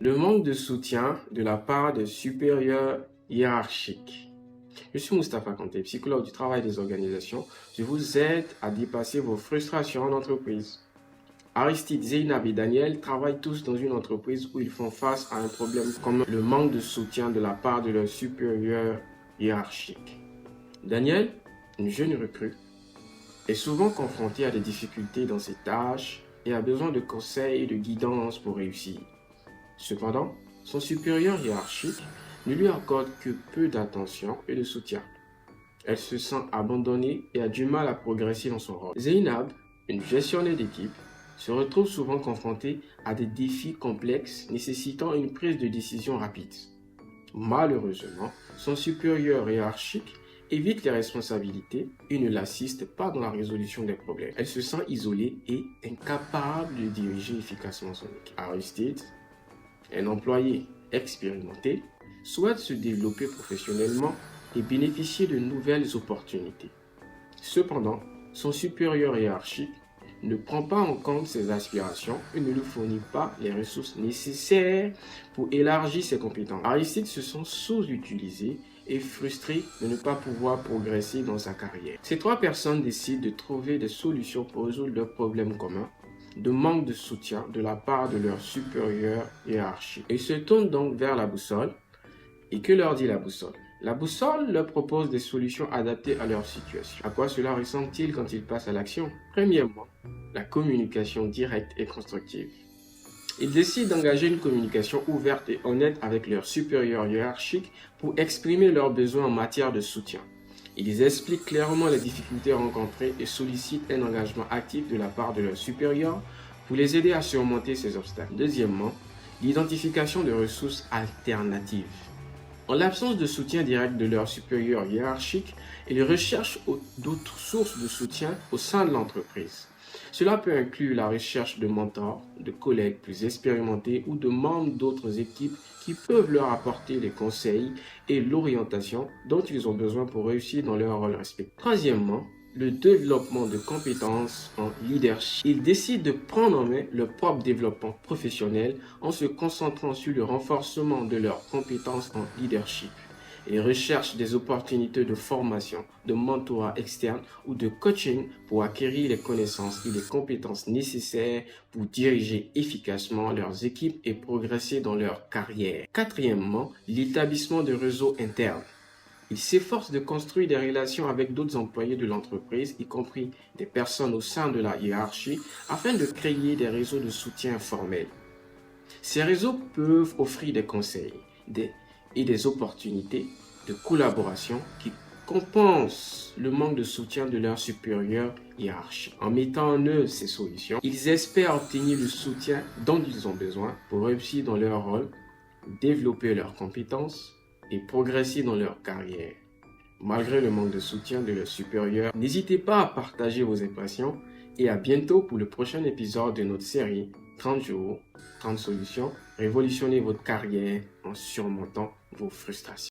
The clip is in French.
Le manque de soutien de la part des supérieurs hiérarchiques. Je suis Moustapha Kanté, psychologue du travail des organisations. Je vous aide à dépasser vos frustrations en entreprise. Aristide, Zeynab et Daniel travaillent tous dans une entreprise où ils font face à un problème comme le manque de soutien de la part de leurs supérieurs hiérarchiques. Daniel, une jeune recrue, est souvent confronté à des difficultés dans ses tâches et a besoin de conseils et de guidance pour réussir. Cependant, son supérieur hiérarchique ne lui accorde que peu d'attention et de soutien. Elle se sent abandonnée et a du mal à progresser dans son rôle. Zeynab, une gestionnaire d'équipe, se retrouve souvent confrontée à des défis complexes nécessitant une prise de décision rapide. Malheureusement, son supérieur hiérarchique évite les responsabilités et ne l'assiste pas dans la résolution des problèmes. Elle se sent isolée et incapable de diriger efficacement son équipe. Aristide, un employé expérimenté, souhaite se développer professionnellement et bénéficier de nouvelles opportunités. Cependant, son supérieur hiérarchique ne prend pas en compte ses aspirations et ne lui fournit pas les ressources nécessaires pour élargir ses compétences. Aristide se sent sous-utilisé et frustré de ne pas pouvoir progresser dans sa carrière. Ces trois personnes décident de trouver des solutions pour résoudre leurs problèmes communs de manque de soutien de la part de leur supérieur hiérarchique. Ils se tournent donc vers la boussole. Et que leur dit la boussole? La boussole leur propose des solutions adaptées à leur situation. À quoi cela ressemble-t-il quand ils passent à l'action? Premièrement, la communication directe et constructive. Ils décident d'engager une communication ouverte et honnête avec leur supérieur hiérarchique pour exprimer leurs besoins en matière de soutien. Ils expliquent clairement les difficultés rencontrées et sollicitent un engagement actif de la part de leurs supérieurs pour les aider à surmonter ces obstacles. Deuxièmement, l'identification de ressources alternatives. En l'absence de soutien direct de leurs supérieurs hiérarchiques, ils recherchent d'autres sources de soutien au sein de l'entreprise. Cela peut inclure la recherche de mentors, de collègues plus expérimentés ou de membres d'autres équipes qui peuvent leur apporter les conseils et l'orientation dont ils ont besoin pour réussir dans leur rôle respectif. Troisièmement, le développement de compétences en leadership. Ils décident de prendre en main leur propre développement professionnel en se concentrant sur le renforcement de leurs compétences en leadership. Ils recherchent des opportunités de formation, de mentorat externe ou de coaching pour acquérir les connaissances et les compétences nécessaires pour diriger efficacement leurs équipes et progresser dans leur carrière. Quatrièmement, l'établissement de réseaux internes. Ils s'efforcent de construire des relations avec d'autres employés de l'entreprise, y compris des personnes au sein de la hiérarchie, afin de créer des réseaux de soutien informels. Ces réseaux peuvent offrir des conseils et des opportunités de collaboration qui compensent le manque de soutien de leurs supérieurs hiérarchiques. En mettant en œuvre ces solutions, ils espèrent obtenir le soutien dont ils ont besoin pour réussir dans leur rôle, développer leurs compétences et progresser dans leur carrière. Malgré le manque de soutien de leurs supérieurs, n'hésitez pas à partager vos impressions et à bientôt pour le prochain épisode de notre série 30 jours, 30 solutions, révolutionnez votre carrière en surmontant vos frustrations.